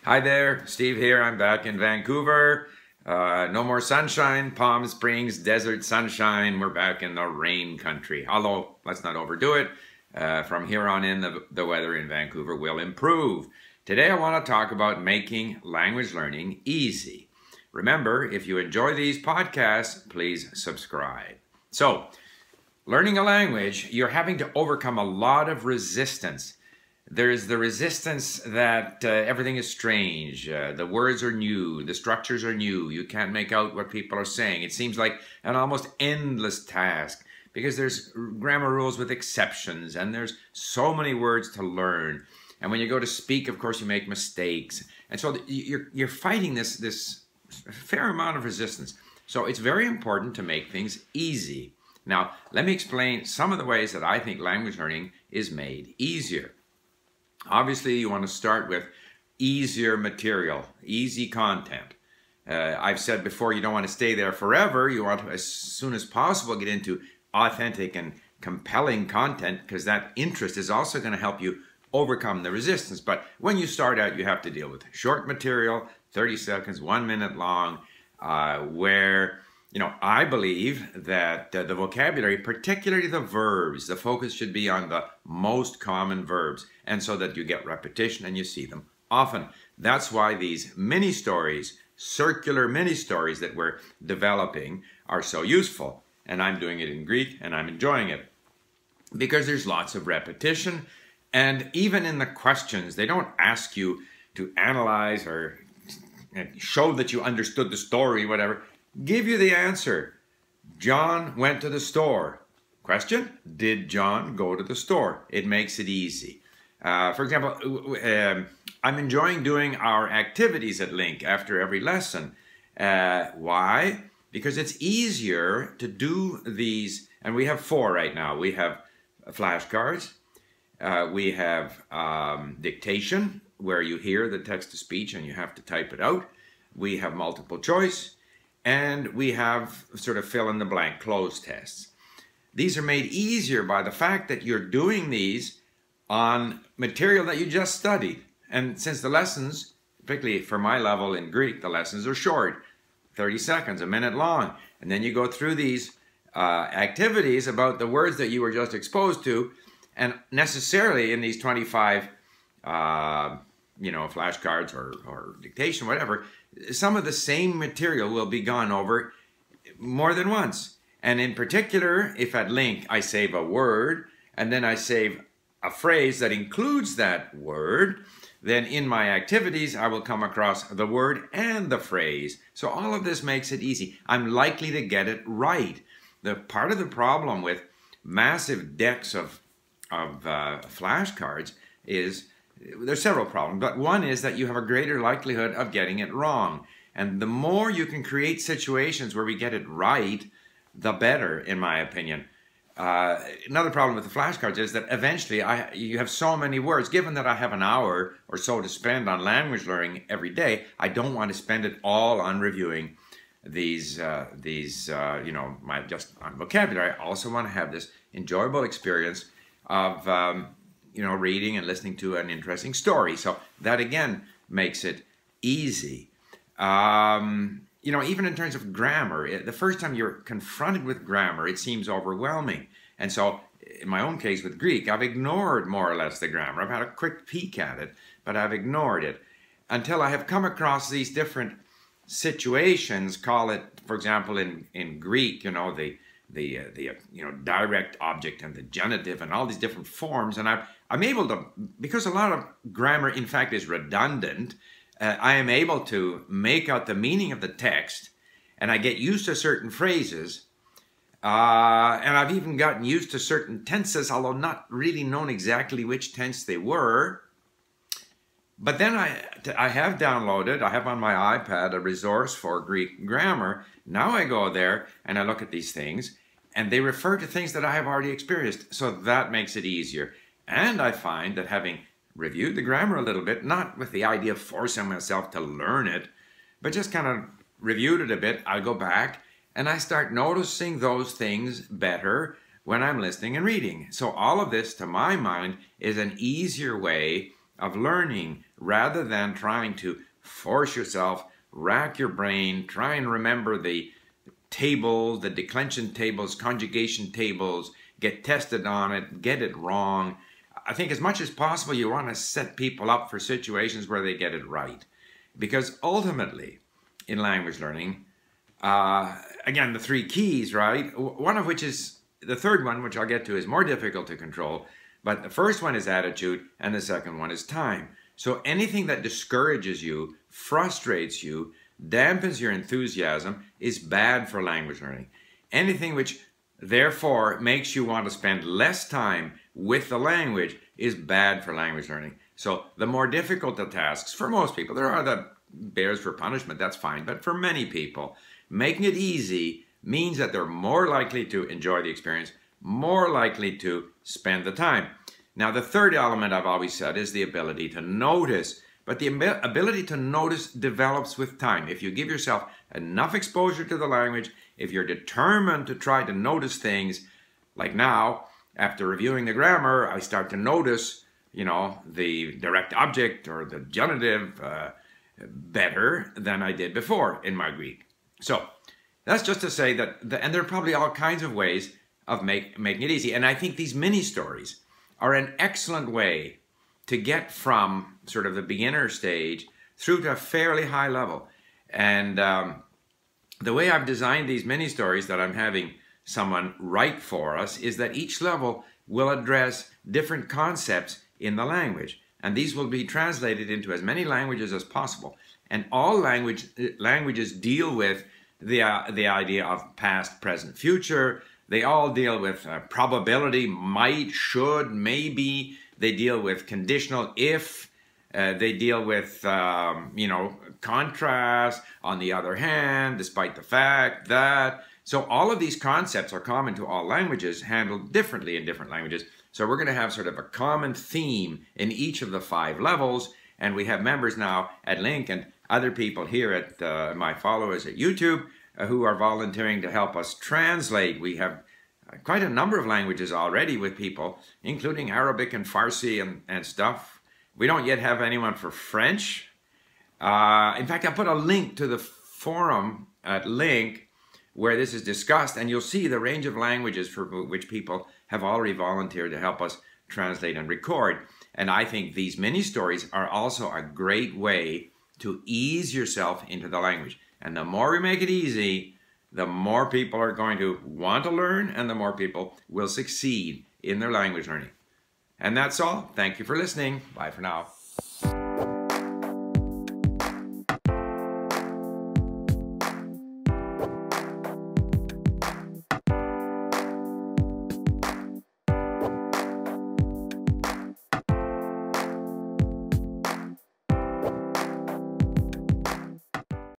Hi there, Steve here. I'm back in Vancouver. No more sunshine, Palm Springs, desert sunshine. We're back in the rain country. Although, let's not overdo it. From here on in, the weather in Vancouver will improve. Today I want to talk about making language learning easy. Remember, if you enjoy these podcasts, please subscribe. So, learning a language, you're having to overcome a lot of resistance. There's the resistance that everything is strange, the words are new, the structures are new, you can't make out what people are saying. It seems like an almost endless task because there's grammar rules with exceptions and there's so many words to learn. And when you go to speak, of course, you make mistakes. And so you're fighting this fair amount of resistance. So it's very important to make things easy. Now, let me explain some of the ways that I think language learning is made easier. Obviously, you want to start with easier material, easy content. I've said before, you don't want to stay there forever. You want to, as soon as possible, get into authentic and compelling content because that interest is also going to help you overcome the resistance. But when you start out, you have to deal with short material, 30 seconds, 1 minute long, where I believe that the vocabulary, particularly the verbs, the focus should be on the most common verbs, and so that you get repetition and you see them often. That's why these mini stories, circular mini stories that we're developing are so useful. And I'm doing it in Greek and I'm enjoying it because there's lots of repetition. And even in the questions, they don't ask you to analyze or show that you understood the story, whatever. Give you the answer. John went to the store. Question, did John go to the store? It makes it easy. For example, I'm enjoying doing our activities at Link after every lesson. Why? Because it's easier to do these, and we have 4 right now. We have flashcards. We have dictation, where you hear the text-to-speech and you have to type it out. We have multiple choice. And we have sort of fill-in-the-blank cloze tests. These are made easier by the fact that you're doing these on material that you just studied. And since the lessons, particularly for my level in Greek, the lessons are short, 30 seconds, a minute long. And then you go through these activities about the words that you were just exposed to. And necessarily in these 25 flashcards or dictation, whatever, some of the same material will be gone over more than once. And in particular, if at Link I save a word and then I save a phrase that includes that word, then in my activities I will come across the word and the phrase. So all of this makes it easy. I'm likely to get it right. The part of the problem with massive decks of flashcards is there's several problems, but one is that you have a greater likelihood of getting it wrong. And the more you can create situations where we get it right, the better, in my opinion. Another problem with the flashcards is that eventually you have so many words. Given that I have an hour or so to spend on language learning every day, I don't want to spend it all on reviewing these on vocabulary. I also want to have this enjoyable experience of reading and listening to an interesting story. So that again makes it easy. Even in terms of grammar, the first time you're confronted with grammar, it seems overwhelming. And so in my own case with Greek, I've ignored more or less the grammar. I've had a quick peek at it, but I've ignored it until I have come across these different situations. Call it, for example, in Greek, the direct object and the genitive and all these different forms. And I'm able to, because a lot of grammar in fact is redundant, I am able to make out the meaning of the text, and I get used to certain phrases, and I've even gotten used to certain tenses, although not really known exactly which tense they were. But then I have downloaded, I have on my iPad a resource for Greek grammar. Now I go there and I look at these things, and they refer to things that I have already experienced, so that makes it easier. And I find that having reviewed the grammar a little bit, not with the idea of forcing myself to learn it, but just kind of reviewed it a bit, I go back and I start noticing those things better when I'm listening and reading. So all of this, to my mind, is an easier way of learning rather than trying to force yourself, rack your brain, try and remember the tables, the declension tables, conjugation tables, get tested on it, get it wrong. I think as much as possible you want to set people up for situations where they get it right. Because ultimately, in language learning, again, the three keys, right? One of which is, the third one, which I'll get to, is more difficult to control. But the first one is attitude, and the second one is time. So anything that discourages you, frustrates you, dampens your enthusiasm is bad for language learning. Anything which therefore makes you want to spend less time with the language is bad for language learning. So the more difficult the tasks, for most people, there are the bears for punishment, that's fine, but for many people, making it easy means that they're more likely to enjoy the experience, more likely to spend the time. Now, the third element I've always said is the ability to notice. But the ability to notice develops with time. If you give yourself enough exposure to the language, if you're determined to try to notice things, like now, after reviewing the grammar, I start to notice, you know, the direct object or the genitive better than I did before in my Greek. So that's just to say that, and there are probably all kinds of ways of making it easy. And I think these mini stories are an excellent way to get from sort of the beginner stage through to a fairly high level. And the way I've designed these mini stories that I'm having someone write for us is that each level will address different concepts in the language. And these will be translated into as many languages as possible. And all languages deal with the idea of past, present, future. They all deal with probability, might, should, maybe. They deal with conditional if. They deal with, you know, contrast, on the other hand, despite the fact that. So all of these concepts are common to all languages, handled differently in different languages. So we're going to have sort of a common theme in each of the 5 levels. And we have members now at Link and other people here at my followers at YouTube who are volunteering to help us translate. We have quite a number of languages already with people, including Arabic and Farsi and stuff. We don't yet have anyone for French. In fact, I'll put a link to the forum at Link where this is discussed, and you'll see the range of languages for which people have already volunteered to help us translate and record. And I think these mini stories are also a great way to ease yourself into the language. And the more we make it easy, the more people are going to want to learn, and the more people will succeed in their language learning. And that's all. Thank you for listening. Bye for now.